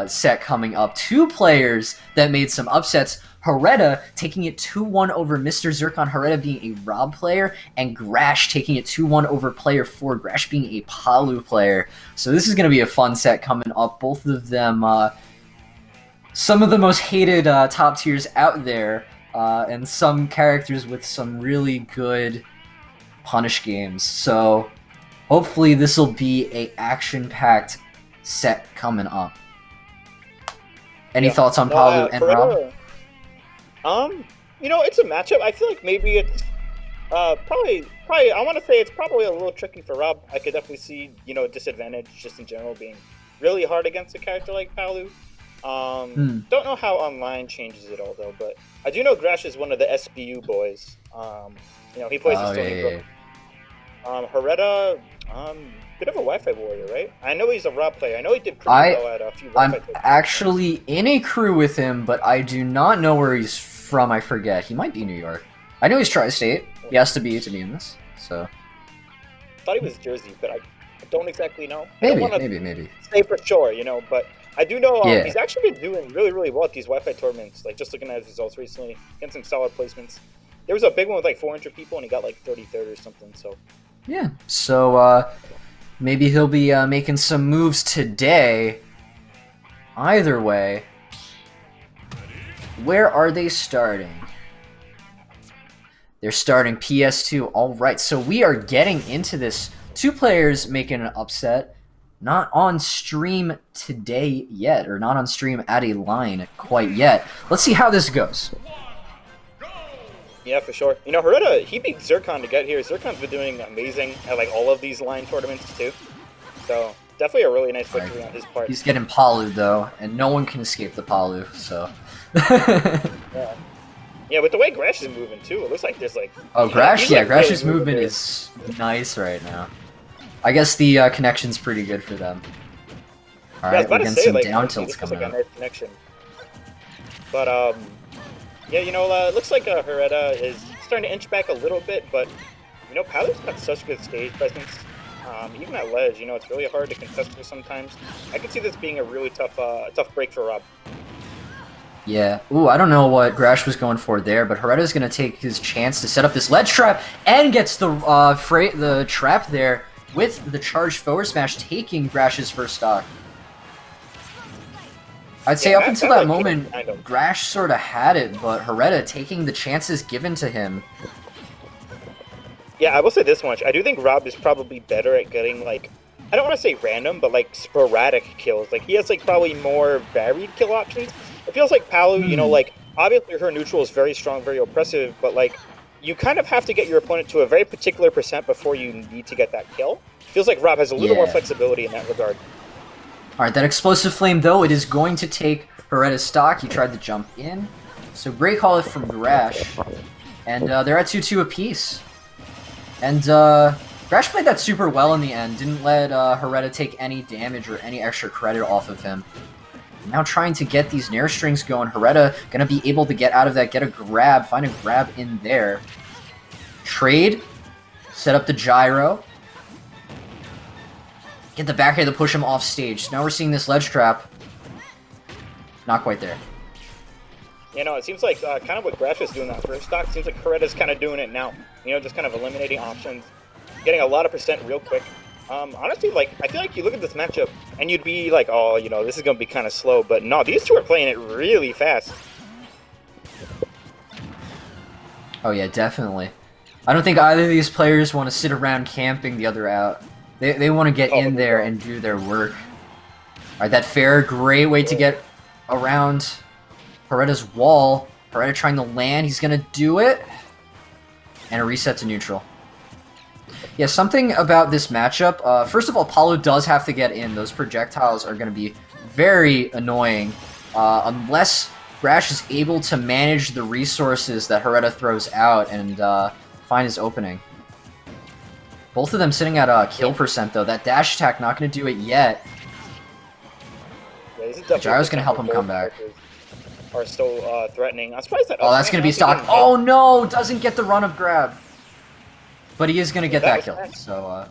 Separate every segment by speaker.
Speaker 1: set coming up. Two players that made some upsets. Hareta taking it 2-1 over Mr. Zircon, Hareta being a Rob player, and Grash taking it 2-1 over player 4, Grash being a Palu player. So this is going to be a fun set coming up. Both of them, some of the most hated top tiers out there, and some characters with some really good punish games. So hopefully this will be a action-packed set coming up. Any thoughts on Palu and Rob?
Speaker 2: You know, it's a matchup. I feel like maybe it's probably I want to say it's probably a little tricky for Rob. I could definitely see, you know, disadvantage just in general being really hard against a character like Palu. Don't know how online changes it all though, but I do know Grash is one of the SBU boys. You know, he plays the Stony Brook. Hareta, bit of a Wi-Fi warrior, right? I know he's a Rob player. I know he did pretty well at a few Wi-Fi
Speaker 1: I'm actually in a crew with him, but I do not know where he's from. I forget. He might be New York. I know he's Tri-State. He has to be in this. So.
Speaker 2: I thought he was Jersey, but I don't exactly know.
Speaker 1: Maybe.
Speaker 2: Say for sure, you know, but I do know he's actually been doing really well at these Wi-Fi tournaments. Like just looking at his results recently, getting some solid placements. There was a big one with like 400 people, and he got like 33rd or something. So.
Speaker 1: Yeah. So maybe he'll be making some moves today. Either way, where are they starting? They're starting PS2. All right, so we are getting into this. Two players making an upset. Not on stream today yet, or not on stream at a line quite yet. Let's see how this goes.
Speaker 2: Yeah, for sure. You know, Hareta, he beat Zircon to get here. Zircon's been doing amazing at like all of these line tournaments too. So definitely a really nice victory on his part.
Speaker 1: He's getting Palu though, and no one can escape the Palu. So.
Speaker 2: Yeah, with the way Grash is moving too, it looks like there's like.
Speaker 1: Oh, Grash! Yeah, Grash's movement is nice right now. I guess the connection's pretty good for them. All right, we're getting some down tilts coming up.
Speaker 2: Nice connection. But yeah, you know, it looks like Hareta is starting to inch back a little bit, but you know, Palu's got such good stage presence. Even at ledge, you know, it's really hard to contest her sometimes. I could see this being a really tough break for Rob.
Speaker 1: Yeah. Ooh, I don't know what Grash was going for there, but Hareta's going to take his chance to set up this ledge trap and gets the trap there with the charged forward smash, taking Grash's first stock. I'd say up until that moment, Grash sort of had it, but Hareta taking the chances given to him.
Speaker 2: Yeah, I will say this much. I do think Rob is probably better at getting, like, I don't want to say random, but, like, sporadic kills. Like, he has, like, probably more varied kill options. It feels like Palu, you know, like, obviously her neutral is very strong, very oppressive, but, like, you kind of have to get your opponent to a very particular percent before you need to get that kill. Feels like Rob has a little more flexibility in that regard.
Speaker 1: Alright, that explosive flame, though, it is going to take Hareta's stock. He tried to jump in. So great call from Grash. And they're at 2-2 apiece. And Grash played that super well in the end. Didn't let Hareta take any damage or any extra credit off of him. Now trying to get these Nair strings going. Hareta going to be able to get out of that, get a grab, find a grab in there. Trade. Set up the gyro. Get the back air to push him off stage. So now we're seeing this ledge trap. Not quite there.
Speaker 2: You know, it seems like kind of what Grash was doing that first stock. Seems like Hareta's kind of doing it now. You know, just kind of eliminating options, getting a lot of percent real quick. Honestly, like, I feel like you look at this matchup and you'd be like, oh, you know, this is going to be kind of slow. But no, these two are playing it really fast.
Speaker 1: Oh, yeah, definitely. I don't think either of these players want to sit around camping the other out. They want to get in there and do their work. All right, that fair, great way to get around Hareta's wall. Hareta trying to land. He's going to do it. And a reset to neutral. Yeah, something about this matchup. First of all, Palu does have to get in. Those projectiles are going to be very annoying. Unless Grash is able to manage the resources that Hareta throws out and find his opening. Both of them sitting at kill percent, though. That dash attack not going to do it yet. Yeah, Gyro's going to help him come back.
Speaker 2: Are still threatening. I'm surprised that.
Speaker 1: Oh, that's going to be stock. Oh no! Doesn't get the run of grab. But he is going to get that kill. So,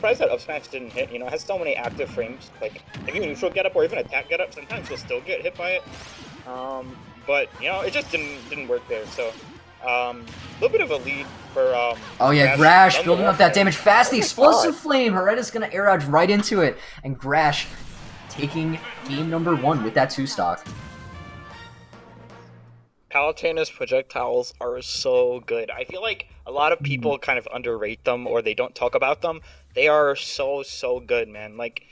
Speaker 2: surprised that up smash didn't hit. You know, it has so many active frames. Like, if you neutral get up or even attack get up, sometimes you'll still get hit by it. But, you know, it just didn't work there. So, a little bit of a lead for,
Speaker 1: oh yeah, Grash building up that damage fast. The explosive flame. Hareta's gonna air dodge right into it. And Grash taking game number 1 with that 2-stock.
Speaker 2: Palutena's projectiles are so good. I feel like a lot of people kind of underrate them or they don't talk about them. They are so good, man. Like,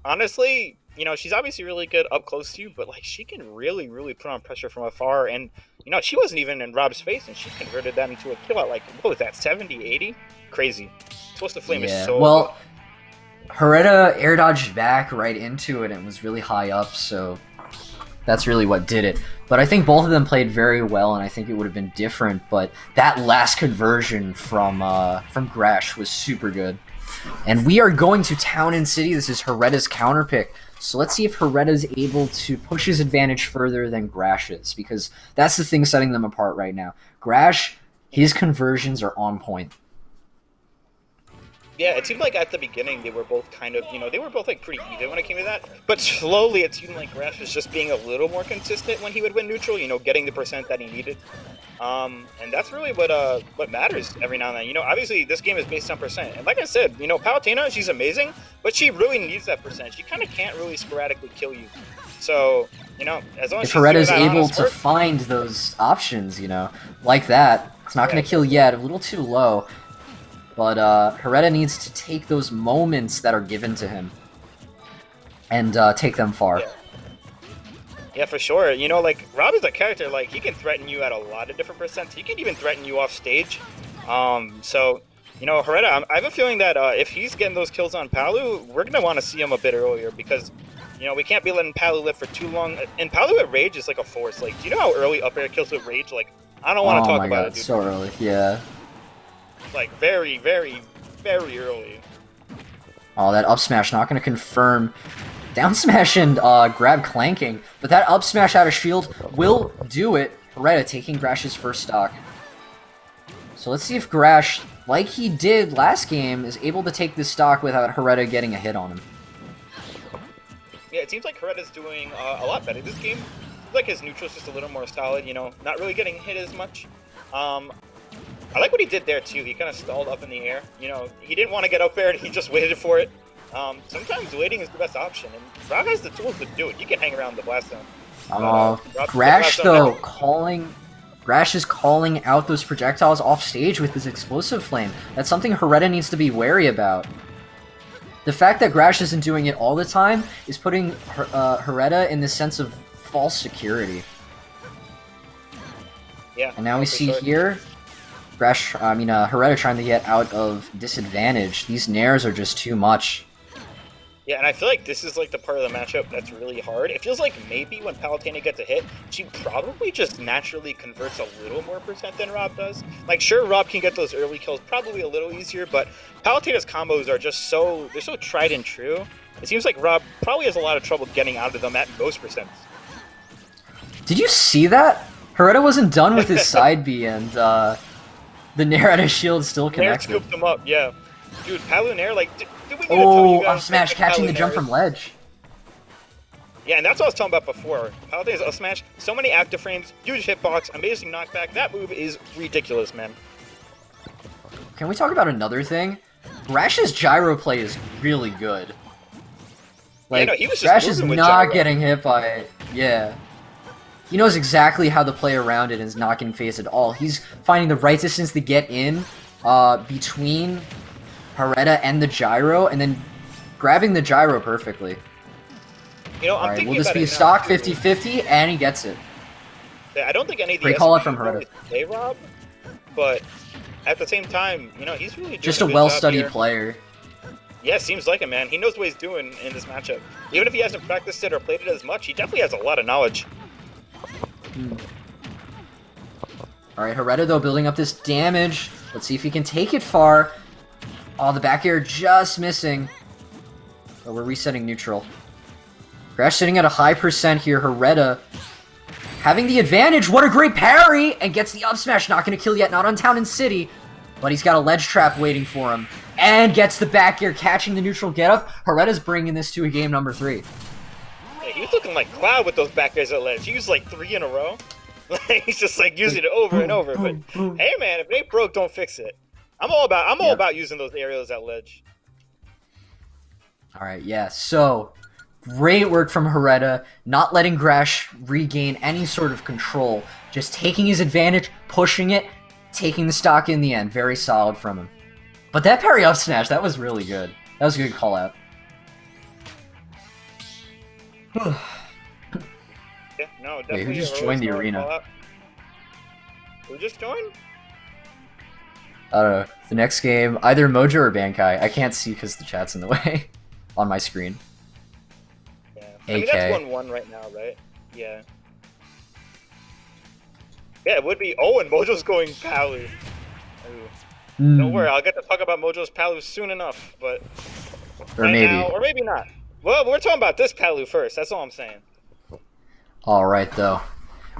Speaker 2: honestly, you know, she's obviously really good up close to you, but like she can really put on pressure from afar. And you know, she wasn't even in Rob's face and she converted that into a kill at like, what was that, 70, 80? Crazy. Explosive flame is so
Speaker 1: well good. Hareta air dodged back right into it and was really high up, so that's really what did it. But I think both of them played very well, and I think it would have been different. But that last conversion from Grash was super good. And we are going to Town and City. This is Hareta's counter pick. So let's see if Hareta's able to push his advantage further than Grash's, because that's the thing setting them apart right now. Grash, his conversions are on point.
Speaker 2: Yeah, it seemed like at the beginning they were both kind of, you know, they were both like pretty even when it came to that. But slowly it seemed like Grash was just being a little more consistent when he would win neutral, you know, getting the percent that he needed. And that's really what matters every now and then. You know, obviously this game is based on percent. And like I said, you know, Palutena, she's amazing, but she really needs that percent. She kind of can't really sporadically kill you. So, you know, as long as
Speaker 1: if Hareta's able to find those options, you know, like that, it's not going to kill yet, a little too low. But Hareta needs to take those moments that are given to him and take them far.
Speaker 2: Yeah, for sure. You know, like, Rob is a character, like, he can threaten you at a lot of different percents. He can even threaten you off stage. So, you know, Hareta, I have a feeling that if he's getting those kills on Palu, we're going to want to see him a bit earlier because, you know, we can't be letting Palu live for too long. And Palu at Rage is like a force. Like, do you know how early up air kills with Rage? Like, I don't want to talk about it, dude.
Speaker 1: So early, yeah.
Speaker 2: Like, very early.
Speaker 1: Oh, that up smash not going to confirm. Down smash and grab clanking, but that up smash out of shield will do it. Hareta taking Grash's first stock. So let's see if Grash, like he did last game, is able to take this stock without Hareta getting a hit on him.
Speaker 2: Yeah, it seems like Hareta's doing a lot better this game. Like his neutral's just a little more solid, you know, not really getting hit as much. I like what he did there too. He kind of stalled up in the air. You know, he didn't want to get up there and he just waited for it. Sometimes waiting is the best option, and Rob has the tools to do it. You can hang around the blast zone.
Speaker 1: Grash though Grash is calling out those projectiles off stage with his explosive flame. That's something Hareta needs to be wary about. The fact that Grash isn't doing it all the time is putting Hareta in this sense of false security.
Speaker 2: Yeah.
Speaker 1: And now we see here, Hareta trying to get out of disadvantage. These nairs are just too much.
Speaker 2: Yeah, and I feel like this is like the part of the matchup that's really hard. It feels like maybe when Palutena gets a hit, she probably just naturally converts a little more percent than Rob does. Like, sure, Rob can get those early kills probably a little easier, but Palutena's combos are just they're so tried and true. It seems like Rob probably has a lot of trouble getting out of them at most percents.
Speaker 1: Did you see that? Hareta wasn't done with his side B, and the nair out of shield still connected.
Speaker 2: Nair scooped him up, yeah. Dude, Palu Nair, like, did we get to tell you guys?
Speaker 1: Up smash catching the jump from ledge.
Speaker 2: Yeah, and that's what I was talking about before. Palutena's up smash, so many active frames, huge hitbox, amazing knockback. That move is ridiculous, man.
Speaker 1: Can we talk about another thing? Grash's gyro play is really good. Like,
Speaker 2: yeah, no, he was just
Speaker 1: Grash is not
Speaker 2: gyro.
Speaker 1: getting hit by it. Yeah. He knows exactly how to play around it and is not getting phased at all. He's finding the right distance to get in between Hareta and the gyro, and then grabbing the gyro perfectly.
Speaker 2: You know, I'm thinking
Speaker 1: will this
Speaker 2: about
Speaker 1: be a stock 50-50? And he gets it.
Speaker 2: I don't think any of the
Speaker 1: Great call out from Hareta.
Speaker 2: Play Rob, but at the same time, you know, he's really doing
Speaker 1: just a well-studied player.
Speaker 2: Yeah, seems like it, man. He knows what he's doing in this matchup. Even if he hasn't practiced it or played it as much, he definitely has a lot of knowledge.
Speaker 1: Alright, Hareta though building up this damage. Let's see if he can take it far. Oh, the back air just missing. But we're resetting neutral. Grash sitting at a high percent here. Hareta having the advantage. What a great parry! And gets the up smash. Not going to kill yet. Not on Town and City. But he's got a ledge trap waiting for him. And gets the back air, catching the neutral get up. Hareta's bringing this to a game number 3.
Speaker 2: Yeah, he was looking like Cloud with those back airs at ledge. He used like 3 in a row. He's just like using it over and over. But hey, man, if it ain't broke, don't fix it. I'm all about using those aerials at ledge.
Speaker 1: All right, yeah. So great work from Hareta, not letting Grash regain any sort of control, just taking his advantage, pushing it, taking the stock in the end. Very solid from him. But that parry up smash, that was really good. That was a good call out.
Speaker 2: Yeah, no, definitely.
Speaker 1: Wait, who just joined the arena?
Speaker 2: Who just joined?
Speaker 1: I don't know. The next game, either Mojo or Bankai. I can't see because the chat's in the way on my screen.
Speaker 2: Yeah, I mean, that's 1-1 right now, right? Yeah. Yeah, it would be. Oh, and Mojo's going Palu. Don't worry, I'll get to talk about Mojo's Palu soon enough, but
Speaker 1: or maybe.
Speaker 2: now, or maybe not. Well, we're talking about this Palu first. That's all I'm saying.
Speaker 1: All right, though.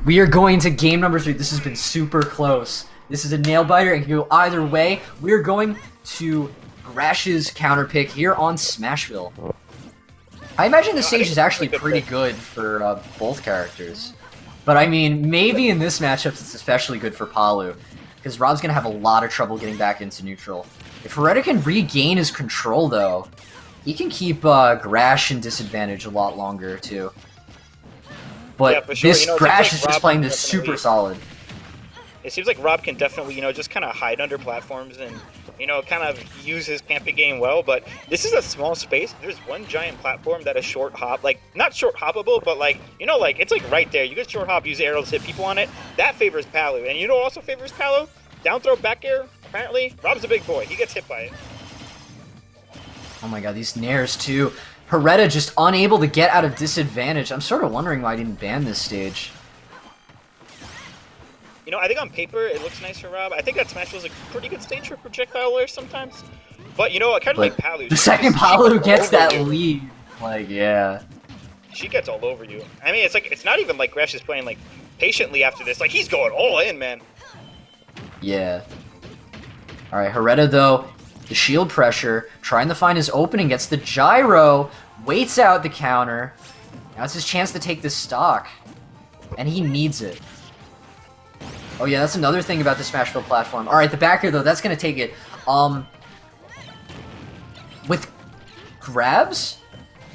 Speaker 1: We are going to game number 3. This has been super close. This is a nail biter. It can go either way. We're going to Grash's counter pick here on Smashville. I imagine the stage is actually pretty good for both characters. But I mean, maybe in this matchup it's especially good for Palu, because Rob's going to have a lot of trouble getting back into neutral. If Hareta can regain his control, though, he can keep Grash in disadvantage a lot longer, too. But
Speaker 2: yeah, for sure.
Speaker 1: this Grash is just playing this super solid.
Speaker 2: It seems like Rob can definitely, just kind of hide under platforms and, kind of use his camping game well. But this is a small space. There's one giant platform that is short hop, like not short hoppable, but like, it's like right there. You get short hop, use arrows, hit people on it. That favors Palu. And also favors Palu? Down throw, back air, apparently. Rob's a big boy. He gets hit by it.
Speaker 1: Oh my god, these nairs too. Hareta just unable to get out of disadvantage. I'm sort of wondering why I didn't ban this stage.
Speaker 2: I think on paper it looks nice for Rob. I think that Smash was a pretty good stage for projectile layer sometimes. But I kind of like Palu.
Speaker 1: The second Palu gets that lead, like, yeah.
Speaker 2: She gets all over you. I mean, it's not even like Grash is playing like patiently after this. Like, he's going all in, man.
Speaker 1: Yeah. All right, Hareta though, the shield pressure, trying to find his opening, gets the gyro, waits out the counter. Now it's his chance to take this stock, and he needs it. Oh yeah, that's another thing about the Smashville platform. All right, the back air though, that's gonna take it. With grabs,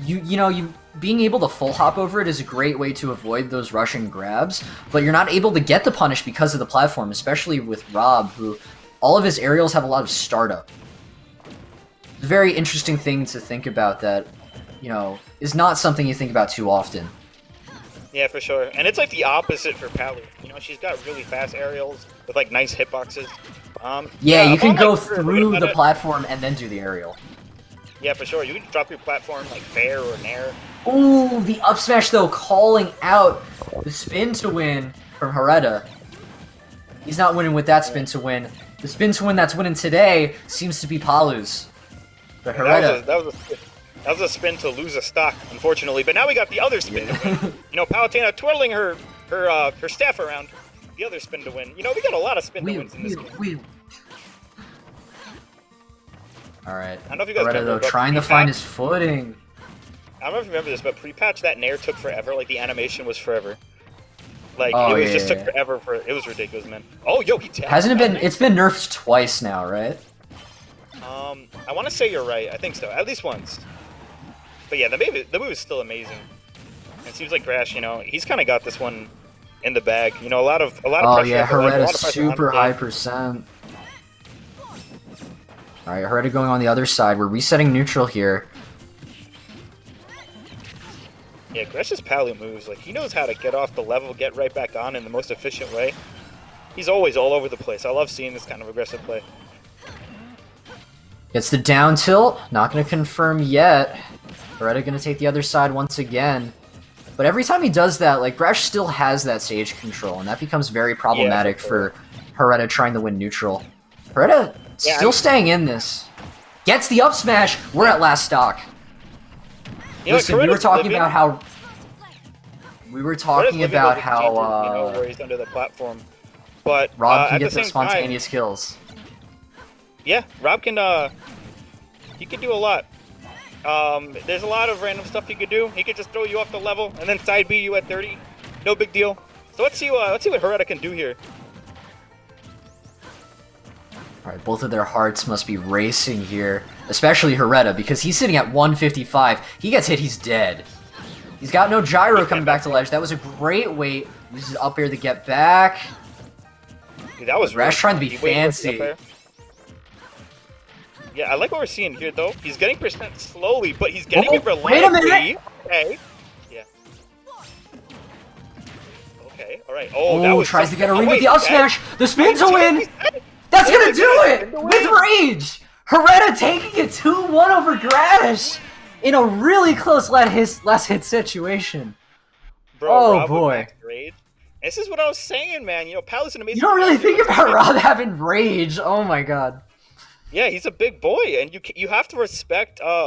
Speaker 1: you being able to full hop over it is a great way to avoid those rushing grabs, but you're not able to get the punish because of the platform, especially with Rob, who all of his aerials have a lot of startup. It's a very interesting thing to think about that, is not something you think about too often.
Speaker 2: Yeah, for sure. And it's like the opposite for Palu. She's got really fast aerials with like nice hitboxes.
Speaker 1: Yeah, you can go through the platform and then do the aerial.
Speaker 2: Yeah, for sure. You can drop your platform like fair or nair.
Speaker 1: Ooh, the up smash though, calling out the spin to win from Hareta. He's not winning with that spin to win. The spin to win that's winning today seems to be Palu's. But Hareta...
Speaker 2: That was a spin to lose a stock, unfortunately. But now we got the other spin to win. Palutena twirling her staff around. The other spin to win. We got a lot of spin to wins in this game.
Speaker 1: Alright.
Speaker 2: I don't know if you guys
Speaker 1: Hareta,
Speaker 2: remember,
Speaker 1: though, trying to find his footing.
Speaker 2: I don't know if you remember this, but pre-patch, that nair took forever. Like, the animation was forever. Like, it just took forever for... It was ridiculous, man. Oh, yo, he tapped.
Speaker 1: Hasn't it been... It's been nerfed twice now, right?
Speaker 2: I want to say you're right. I think so. At least once. But yeah, the move is still amazing. It seems like Grash, he's kind of got this one in the bag. A lot of pressure.
Speaker 1: Oh yeah, Hareta's super high percent. All right, Hareta going on the other side. We're resetting neutral here.
Speaker 2: Yeah, Grash's Palu moves. Like, he knows how to get off the level, get right back on in the most efficient way. He's always all over the place. I love seeing this kind of aggressive play.
Speaker 1: Gets the down tilt. Not going to confirm yet. Hareta going to take the other side once again. But every time he does that, like, Grash still has that stage control, and that becomes very problematic for Hareta trying to win neutral. Hareta still staying in this. Gets the up smash. We're at last stock. Listen, we were talking about how... where
Speaker 2: he's under the platform. But
Speaker 1: Rob can get those spontaneous kills.
Speaker 2: Yeah, Rob can He could do a lot. There's a lot of random stuff he could do. He could just throw you off the level and then side B you at 30. No big deal. So let's see what Hareta can do here.
Speaker 1: Alright, both of their hearts must be racing here. Especially Hareta, because he's sitting at 155. He gets hit, he's dead. He's got no gyro coming back to ledge. That was a great wait. Uses up air to get back.
Speaker 2: Dude, that was
Speaker 1: Grash
Speaker 2: really
Speaker 1: trying to be fancy.
Speaker 2: Yeah, I like what we're seeing here, though. He's getting percent slowly, but he's getting it relentlessly.
Speaker 1: Wait a minute!
Speaker 2: Okay. Yeah. Okay, alright. Oh, that was
Speaker 1: tries to get a read with the up smash. The spin's a win! That's gonna do it! With rage! Hareta taking it 2-1 over Grash! In a really close last hit situation.
Speaker 2: Bro,
Speaker 1: oh
Speaker 2: Rob
Speaker 1: boy.
Speaker 2: This is what I was saying, man. You know, Pal is an amazing.
Speaker 1: You don't really think about Rob having rage. Oh my god.
Speaker 2: Yeah, he's a big boy, and you have to respect